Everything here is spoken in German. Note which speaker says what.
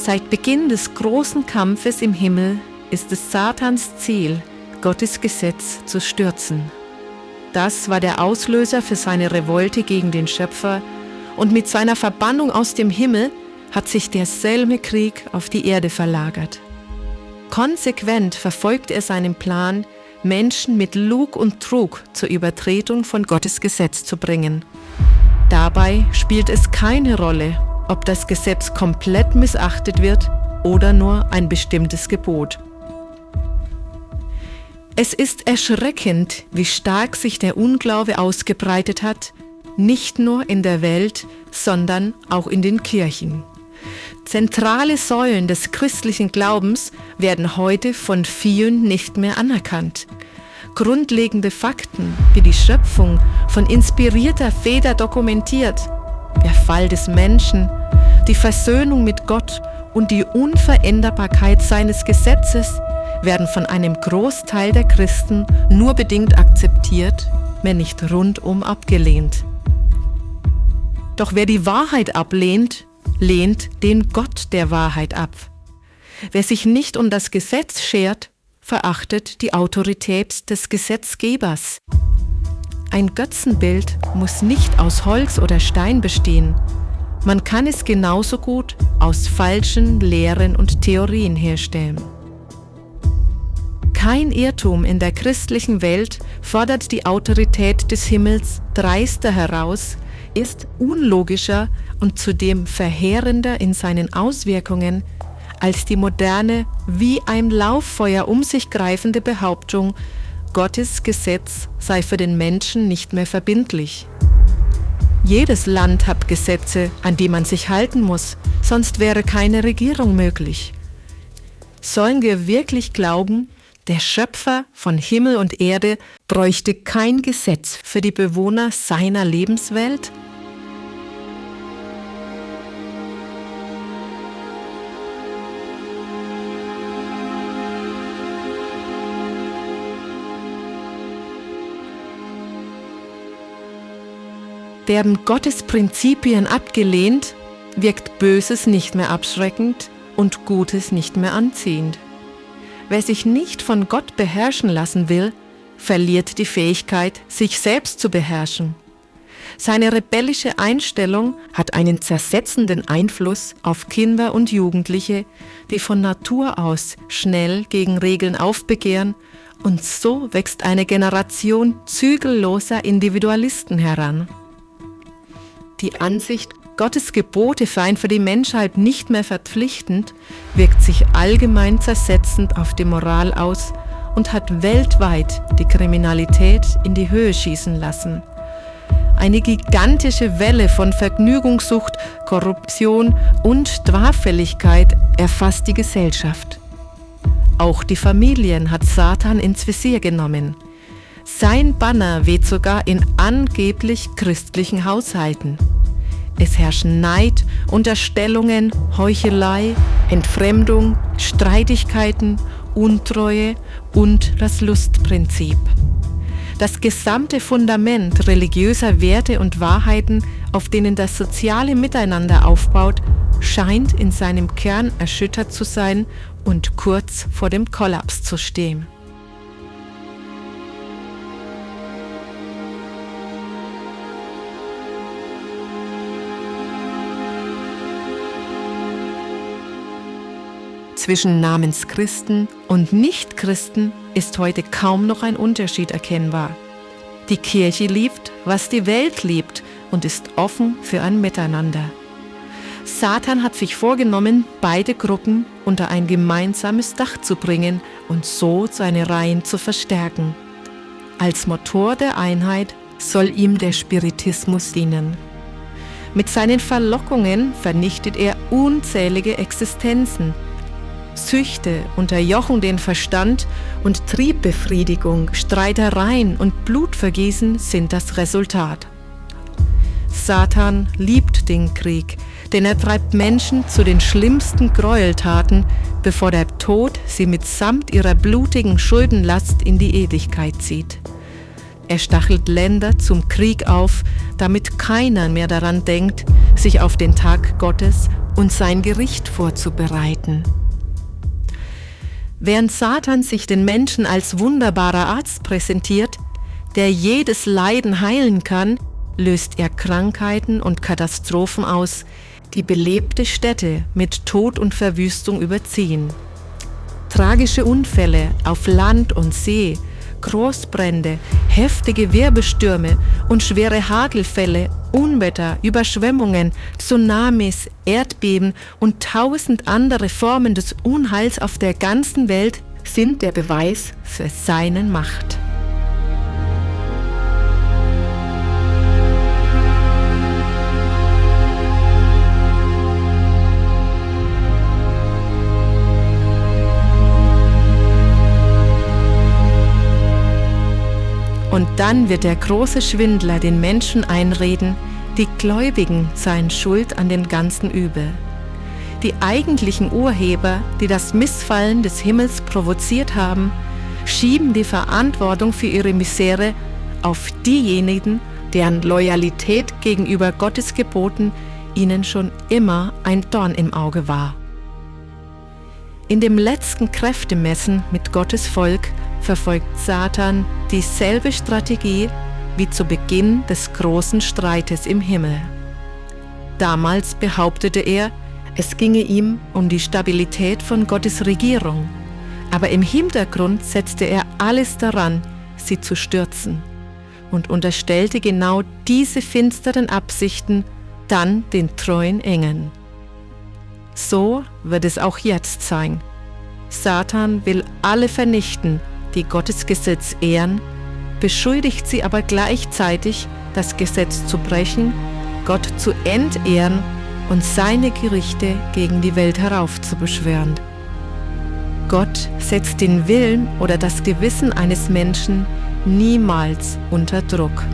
Speaker 1: Seit Beginn des großen Kampfes im Himmel ist es Satans Ziel, Gottes Gesetz zu stürzen. Das war der Auslöser für seine Revolte gegen den Schöpfer, und mit seiner Verbannung aus dem Himmel hat sich derselbe Krieg auf die Erde verlagert. Konsequent verfolgt er seinen Plan, Menschen mit Lug und Trug zur Übertretung von Gottes Gesetz zu bringen. Dabei spielt es keine Rolle, ob das Gesetz komplett missachtet wird oder nur ein bestimmtes Gebot. Es ist erschreckend, wie stark sich der Unglaube ausgebreitet hat, nicht nur in der Welt, sondern auch in den Kirchen. Zentrale Säulen des christlichen Glaubens werden heute von vielen nicht mehr anerkannt. Grundlegende Fakten wie die Schöpfung von inspirierter Feder dokumentiert, der Fall des Menschen, die Versöhnung mit Gott und die Unveränderbarkeit seines Gesetzes werden von einem Großteil der Christen nur bedingt akzeptiert, wenn nicht rundum abgelehnt. Doch wer die Wahrheit ablehnt, lehnt den Gott der Wahrheit ab. Wer sich nicht um das Gesetz schert, verachtet die Autorität des Gesetzgebers. Ein Götzenbild muss nicht aus Holz oder Stein bestehen. Man kann es genauso gut aus falschen Lehren und Theorien herstellen. Kein Irrtum in der christlichen Welt fordert die Autorität des Himmels dreister heraus, ist unlogischer und zudem verheerender in seinen Auswirkungen als die moderne, wie ein Lauffeuer um sich greifende Behauptung, Gottes Gesetz sei für den Menschen nicht mehr verbindlich. Jedes Land hat Gesetze, an die man sich halten muss, sonst wäre keine Regierung möglich. Sollen wir wirklich glauben, der Schöpfer von Himmel und Erde bräuchte kein Gesetz für die Bewohner seiner Lebenswelt? Werden Gottes Prinzipien abgelehnt, wirkt Böses nicht mehr abschreckend und Gutes nicht mehr anziehend. Wer sich nicht von Gott beherrschen lassen will, verliert die Fähigkeit, sich selbst zu beherrschen. Seine rebellische Einstellung hat einen zersetzenden Einfluss auf Kinder und Jugendliche, die von Natur aus schnell gegen Regeln aufbegehren, und so wächst eine Generation zügelloser Individualisten heran. Die Ansicht, Gottes Gebote seien für die Menschheit nicht mehr verpflichtend, wirkt sich allgemein zersetzend auf die Moral aus und hat weltweit die Kriminalität in die Höhe schießen lassen. Eine gigantische Welle von Vergnügungssucht, Korruption und Straffälligkeit erfasst die Gesellschaft. Auch die Familien hat Satan ins Visier genommen. Sein Banner weht sogar in angeblich christlichen Haushalten. Es herrschen Neid, Unterstellungen, Heuchelei, Entfremdung, Streitigkeiten, Untreue und das Lustprinzip. Das gesamte Fundament religiöser Werte und Wahrheiten, auf denen das soziale Miteinander aufbaut, scheint in seinem Kern erschüttert zu sein und kurz vor dem Kollaps zu stehen. Zwischen Namenschristen und Nichtchristen ist heute kaum noch ein Unterschied erkennbar. Die Kirche liebt, was die Welt liebt, und ist offen für ein Miteinander. Satan hat sich vorgenommen, beide Gruppen unter ein gemeinsames Dach zu bringen und so seine Reihen zu verstärken. Als Motor der Einheit soll ihm der Spiritismus dienen. Mit seinen Verlockungen vernichtet er unzählige Existenzen. Süchte unterjochen den Verstand und Triebbefriedigung, Streitereien und Blutvergießen sind das Resultat. Satan liebt den Krieg, denn er treibt Menschen zu den schlimmsten Gräueltaten, bevor der Tod sie mitsamt ihrer blutigen Schuldenlast in die Ewigkeit zieht. Er stachelt Länder zum Krieg auf, damit keiner mehr daran denkt, sich auf den Tag Gottes und sein Gericht vorzubereiten. Während Satan sich den Menschen als wunderbarer Arzt präsentiert, der jedes Leiden heilen kann, löst er Krankheiten und Katastrophen aus, die belebte Städte mit Tod und Verwüstung überziehen. Tragische Unfälle auf Land und See, Großbrände, heftige Wirbelstürme und schwere Hagelfälle, Unwetter, Überschwemmungen, Tsunamis, Erdbeben und 1000 andere Formen des Unheils auf der ganzen Welt sind der Beweis für seine Macht. Und dann wird der große Schwindler den Menschen einreden, die Gläubigen seien schuld an dem ganzen Übel. Die eigentlichen Urheber, die das Missfallen des Himmels provoziert haben, schieben die Verantwortung für ihre Misere auf diejenigen, deren Loyalität gegenüber Gottes Geboten ihnen schon immer ein Dorn im Auge war. In dem letzten Kräftemessen mit Gottes Volk verfolgt Satan dieselbe Strategie wie zu Beginn des großen Streites im Himmel. Damals behauptete er, es ginge ihm um die Stabilität von Gottes Regierung, aber im Hintergrund setzte er alles daran, sie zu stürzen und unterstellte genau diese finsteren Absichten dann den treuen Engeln. So wird es auch jetzt sein. Satan will alle vernichten, die Gottes Gesetz ehren, beschuldigt sie aber gleichzeitig, das Gesetz zu brechen, Gott zu entehren und seine Gerichte gegen die Welt heraufzubeschwören. Gott setzt den Willen oder das Gewissen eines Menschen niemals unter Druck.